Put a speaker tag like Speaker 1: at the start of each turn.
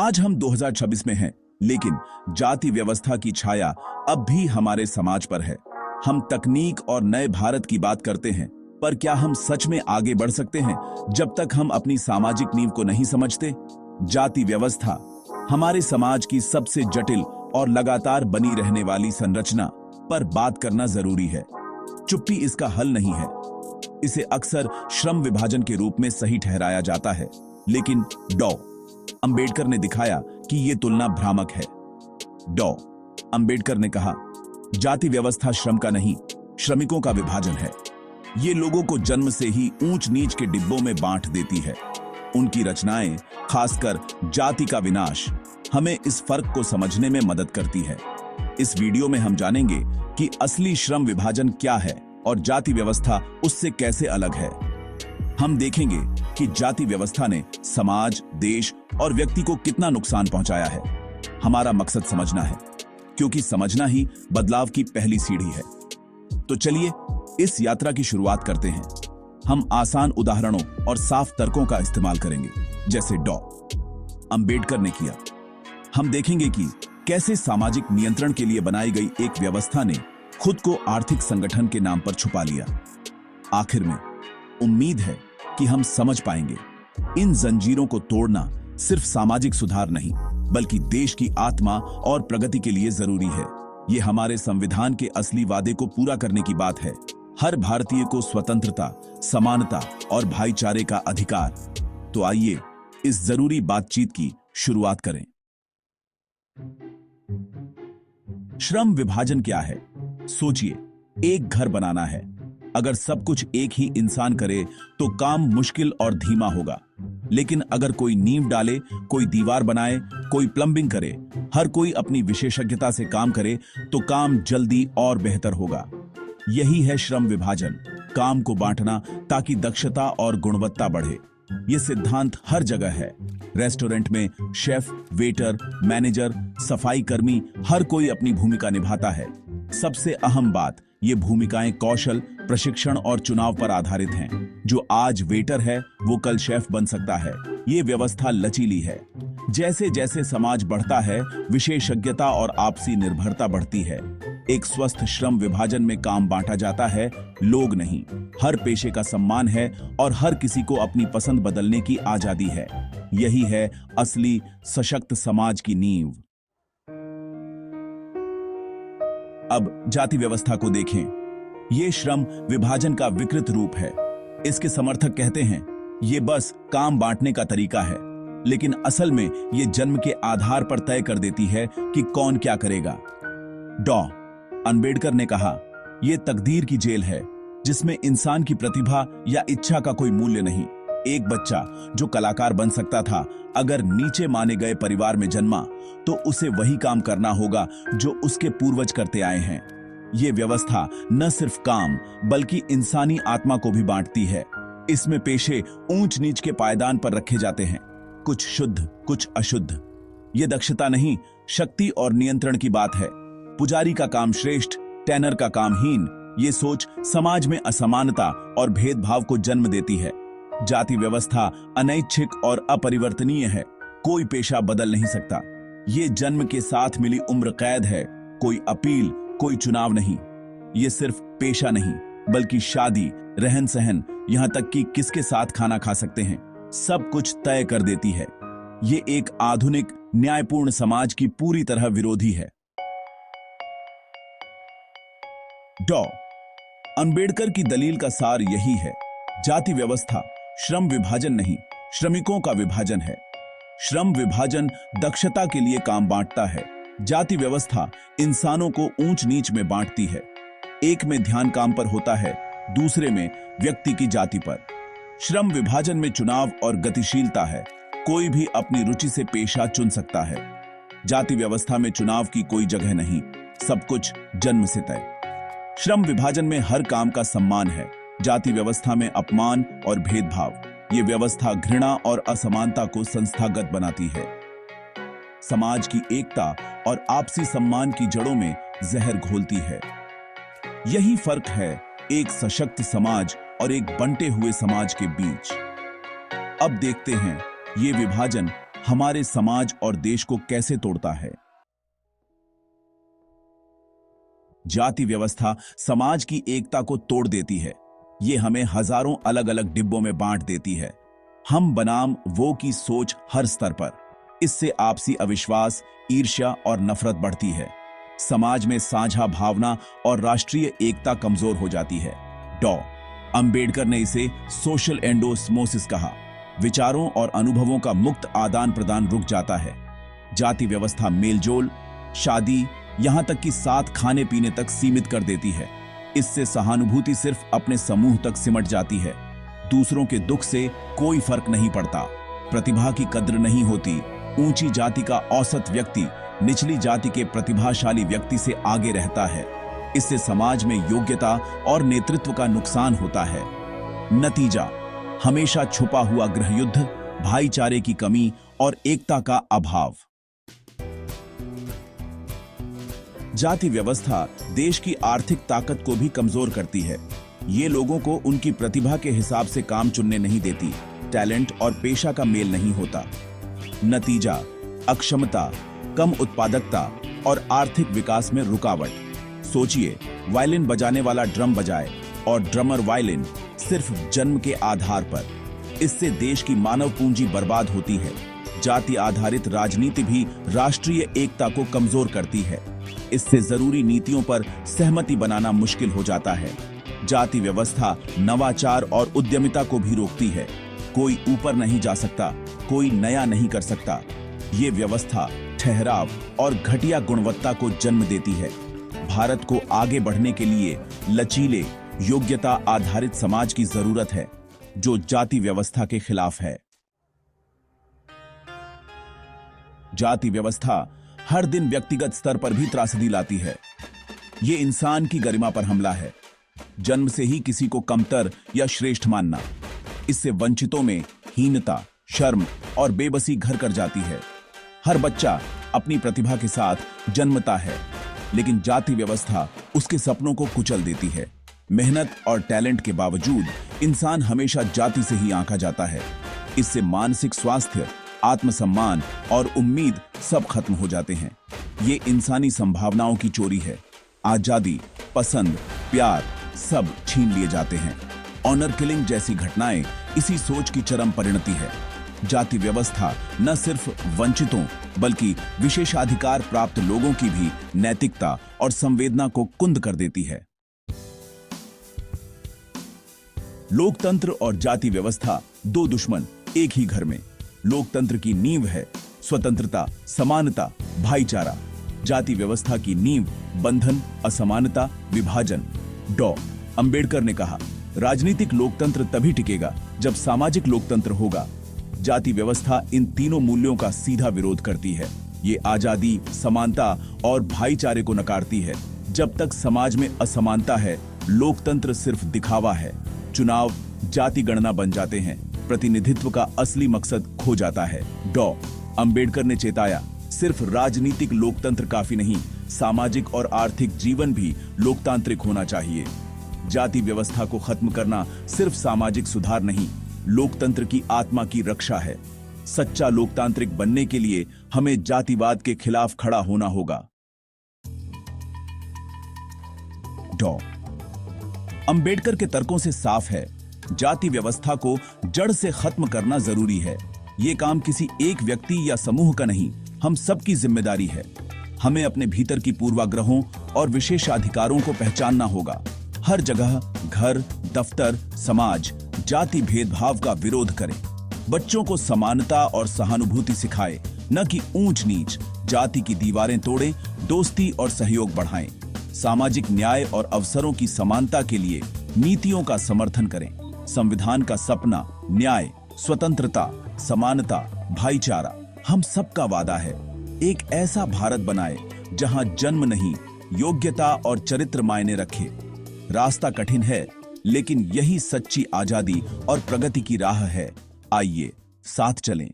Speaker 1: आज हम 2026 में हैं, लेकिन जाति व्यवस्था की छाया अब भी हमारे समाज पर है। हम तकनीक और नए भारत की बात करते हैं, पर क्या हम सच में आगे बढ़ सकते हैं जब तक हम अपनी सामाजिक नींव को नहीं समझते? जाति व्यवस्था हमारे समाज की सबसे जटिल और लगातार बनी रहने वाली संरचना पर बात करना जरूरी है। चुप्पी इसका हल नहीं है। इसे अक्सर श्रम विभाजन के रूप में सही ठहराया जाता है, लेकिन डॉ. अंबेडकर ने दिखाया कि यह तुलना भ्रामक है। डॉ. अंबेडकर ने कहा, जाति व्यवस्था श्रम का नहीं, श्रमिकों का विभाजन है। ये लोगों को जन्म से ही ऊंच नीच के डिब्बों में बांट देती है। उनकी रचनाएं, खासकर जाति का विनाश, हमें इस फर्क को समझने में मदद करती है। इस वीडियो में हम जानेंगे कि असली श्रम विभाजन क्या है और जाति व्यवस्था उससे कैसे अलग है। हम देखेंगे कि जाति व्यवस्था ने समाज, देश और व्यक्ति को कितना नुकसान पहुंचाया है। हमारा मकसद समझना है, क्योंकि समझना ही बदलाव की पहली सीढ़ी है। तो चलिए इस यात्रा की शुरुआत करते हैं। हम आसान उदाहरणों और साफ तर्कों का इस्तेमाल करेंगे, जैसे डॉ. अंबेडकर ने किया। हम देखेंगे कि कैसे सामाजिक नियंत्रण के लिए बनाई गई एक व्यवस्था ने खुद को आर्थिक संगठन के नाम पर छुपा लिया। आखिर में उम्मीद है कि हम समझ पाएंगे, इन जंजीरों को तोड़ना सिर्फ सामाजिक सुधार नहीं, बल्कि देश की आत्मा और प्रगति के लिए जरूरी है। ये हमारे संविधान के असली वादे को पूरा करने की बात है। हर भारतीय को स्वतंत्रता, समानता और भाईचारे का अधिकार। तो आइए इस जरूरी बातचीत की शुरुआत करें। श्रम विभाजन क्या है? सोचिए, एक घर बनाना है। अगर सब कुछ एक ही इंसान करे तो काम मुश्किल और धीमा होगा, लेकिन अगर कोई नींव डाले, कोई दीवार बनाए, कोई प्लम्बिंग करे, हर कोई अपनी विशेषज्ञता से काम करे, तो काम जल्दी और बेहतर होगा। यही है श्रम विभाजन, काम को बांटना ताकि दक्षता और गुणवत्ता बढ़े। यह सिद्धांत हर जगह है। रेस्टोरेंट में शेफ, वेटर, मैनेजर, सफाई कर्मी, हर कोई अपनी भूमिका निभाता है। सबसे अहम बात, ये भूमिकाएं कौशल, प्रशिक्षण और चुनाव पर आधारित हैं। जो आज वेटर है वो कल शेफ बन सकता है। ये व्यवस्था लचीली है। जैसे जैसे समाज बढ़ता है, विशेषज्ञता और आपसी निर्भरता बढ़ती है। एक स्वस्थ श्रम विभाजन में काम बांटा जाता है, लोग नहीं। हर पेशे का सम्मान है और हर किसी को अपनी पसंद बदलने की आजादी है। यही है असली सशक्त समाज की नींव। अब जाति व्यवस्था को देखें। ये श्रम विभाजन का विकृत रूप है। इसके समर्थक कहते हैं ये बस काम बांटने का तरीका है, लेकिन असल में ये जन्म के आधार पर तय कर देती है कि कौन क्या करेगा। डॉ. अंबेडकर ने कहा, यह तकदीर की जेल है जिसमें इंसान की प्रतिभा या इच्छा का कोई मूल्य नहीं। एक बच्चा जो कलाकार बन सकता था, अगर नीचे माने गए परिवार में जन्मा, तो उसे वही काम करना होगा जो उसके पूर्वज करते आए हैं। ये व्यवस्था न सिर्फ काम बल्कि इंसानी आत्मा को भी बांटती है। इसमें पेशे ऊंच नीच के पायदान पर रखे जाते हैं, कुछ शुद्ध, कुछ अशुद्ध। ये दक्षता नहीं, शक्ति और नियंत्रण की बात है। पुजारी का काम श्रेष्ठ, टेनर का काम हीन। ये सोच समाज में असमानता और भेदभाव को जन्म देती है। जाति व्यवस्था अनैच्छिक और अपरिवर्तनीय है। कोई पेशा बदल नहीं सकता। ये जन्म के साथ मिली उम्र कैद है। कोई अपील, कोई चुनाव नहीं। ये सिर्फ पेशा नहीं, बल्कि शादी, रहन सहन, यहां तक कि किसके साथ खाना खा सकते हैं, सब कुछ तय कर देती है। ये एक आधुनिक न्यायपूर्ण समाज की पूरी तरह विरोधी है। डॉ. अंबेडकर की दलील का सार यही है, जाति व्यवस्था श्रम विभाजन नहीं, श्रमिकों का विभाजन है। श्रम विभाजन दक्षता के लिए काम बांटता है। जाति व्यवस्था इंसानों को ऊंच नीच में बांटती है। एक में ध्यान काम पर होता है, दूसरे में व्यक्ति की जाति पर। श्रम विभाजन में चुनाव और गतिशीलता है। कोई भी अपनी रुचि से पेशा चुन सकता है। जाति व्यवस्था में चुनाव की कोई जगह नहीं, सब कुछ जन्म से तय। श्रम विभाजन में हर काम का सम्मान है, जाति व्यवस्था में अपमान और भेदभाव। ये व्यवस्था घृणा और असमानता को संस्थागत बनाती है। समाज की एकता और आपसी सम्मान की जड़ों में जहर घोलती है। यही फर्क है एक सशक्त समाज और एक बंटे हुए समाज के बीच। अब देखते हैं ये विभाजन हमारे समाज और देश को कैसे तोड़ता है। जाति व्यवस्था समाज की एकता को तोड़ देती है। ये हमें हजारों अलग अलग डिब्बों में बांट देती है। हम बनाम वो की सोच हर स्तर पर। इससे आपसी अविश्वास, ईर्ष्या और नफरत बढ़ती है। समाज में साझा भावना और राष्ट्रीय एकता कमजोर हो जाती है। डॉ. अंबेडकर ने इसे सोशल एंडोस्मोसिस कहा। विचारों और अनुभवों का मुक्त आदान प्रदान रुक जाता है। जाति व्यवस्था मेलजोल, शादी, यहां तक कि साथ खाने पीने तक सीमित कर देती है। इससे सहानुभूति सिर्फ अपने समूह तक सिमट जाती है। दूसरों के दुख से कोई फर्क नहीं पड़ता। प्रतिभा की कद्र नहीं होती। ऊंची जाति का औसत व्यक्ति निचली जाति के प्रतिभाशाली व्यक्ति से आगे रहता है। इससे समाज में योग्यता और नेतृत्व का नुकसान होता है। नतीजा, हमेशा छुपा हुआ गृहयुद्ध, भाईचारे की कमी और एकता का अभाव। जाति व्यवस्था देश की आर्थिक ताकत को भी कमजोर करती है। ये लोगों को उनकी प्रतिभा के हिसाब से काम चुनने नहीं देती। टैलेंट और पेशा का मेल नहीं होता। नतीजा, अक्षमता, कम उत्पादकता और आर्थिक विकास में रुकावट। सोचिए, वायलिन बजाने वाला ड्रम बजाए और ड्रमर वायलिन, सिर्फ जन्म के आधार पर। इससे देश की मानव पूंजी बर्बाद होती है। जाति आधारित राजनीति भी राष्ट्रीय एकता को कमजोर करती है। इससे जरूरी नीतियों पर सहमति बनाना मुश्किल हो जाता है। जाति व्यवस्था नवाचार और उद्यमिता को भी रोकती है। कोई ऊपर नहीं जा सकता, कोई नया नहीं कर सकता। ये व्यवस्था ठहराव और घटिया गुणवत्ता को जन्म देती है। भारत को आगे बढ़ने के लिए लचीले, योग्यता आधारित समाज की जरूरत है, जो जाति व्यवस्था के खिलाफ है। जाति व्यवस्था हर दिन व्यक्तिगत स्तर पर भी त्रासदी लाती है। ये इंसान की गरिमा पर हमला है। जन्म से ही किसी को कमतर या श्रेष्ठ मानना। इससे वंचितों में हीनता, शर्म और बेबसी घर कर जाती है। हर बच्चा अपनी प्रतिभा के साथ जन्मता है, लेकिन जाति व्यवस्था उसके सपनों को कुचल देती है। मेहनत और टैलेंट के बावजूद इंसान हमेशा जाति से ही आंका जाता है। इससे मानसिक स्वास्थ्य, आत्मसम्मान और उम्मीद सब खत्म हो जाते हैं। ये इंसानी संभावनाओं की चोरी है। आजादी, पसंद, प्यार सब छीन लिए जाते हैं। ऑनर किलिंग जैसी घटनाएं इसी सोच की चरम परिणति है। जाति व्यवस्था न सिर्फ वंचितों बल्कि विशेषाधिकार प्राप्त लोगों की भी नैतिकता और संवेदना को कुंद कर देती है। लोकतंत्र और जाति व्यवस्था दो दुश्मन एक ही घर में। लोकतंत्र की नींव है स्वतंत्रता, समानता, भाईचारा। जाति व्यवस्था की नींव बंधन, असमानता, विभाजन। डॉ. अंबेडकर ने कहा, राजनीतिक लोकतंत्र तभी टिकेगा जब सामाजिक लोकतंत्र होगा। जाति व्यवस्था इन तीनों मूल्यों का सीधा विरोध करती है। ये आजादी, समानता और भाईचारे को नकारती है। जब तक समाज में असमानता है, लोकतंत्र सिर्फ दिखावा है। चुनाव जाति गणना बन जाते हैं। प्रतिनिधित्व का असली मकसद खो जाता है। डॉ. अंबेडकर ने चेताया, सिर्फ राजनीतिक लोकतंत्र काफी नहीं, सामाजिक और आर्थिक जीवन भी लोकतांत्रिक होना चाहिए। जाति व्यवस्था को खत्म करना सिर्फ सामाजिक सुधार नहीं, लोकतंत्र की आत्मा की रक्षा है। सच्चा लोकतांत्रिक बनने के लिए हमें जातिवाद के खिलाफ खड़ा होना होगा। डॉ. अंबेडकर के तर्कों से साफ है, जाति व्यवस्था को जड़ से खत्म करना जरूरी है। ये काम किसी एक व्यक्ति या समूह का नहीं, हम सबकी जिम्मेदारी है। हमें अपने भीतर की पूर्वाग्रहों और विशेषाधिकारों को पहचानना होगा। हर जगह, घर, दफ्तर, समाज जाति भेदभाव का विरोध करें। बच्चों को समानता और सहानुभूति सिखाएं, न कि ऊंच नीच। जाति की दीवारें तोड़ें, दोस्ती और सहयोग बढ़ाएं। सामाजिक न्याय और अवसरों की समानता के लिए नीतियों का समर्थन करें। संविधान का सपना न्याय, स्वतंत्रता, समानता, भाईचारा हम सबका वादा है। एक ऐसा भारत बनाए जहां जन्म नहीं, योग्यता और चरित्र मायने रखे। रास्ता कठिन है, लेकिन यही सच्ची आजादी और प्रगति की राह है। आइए साथ चलें।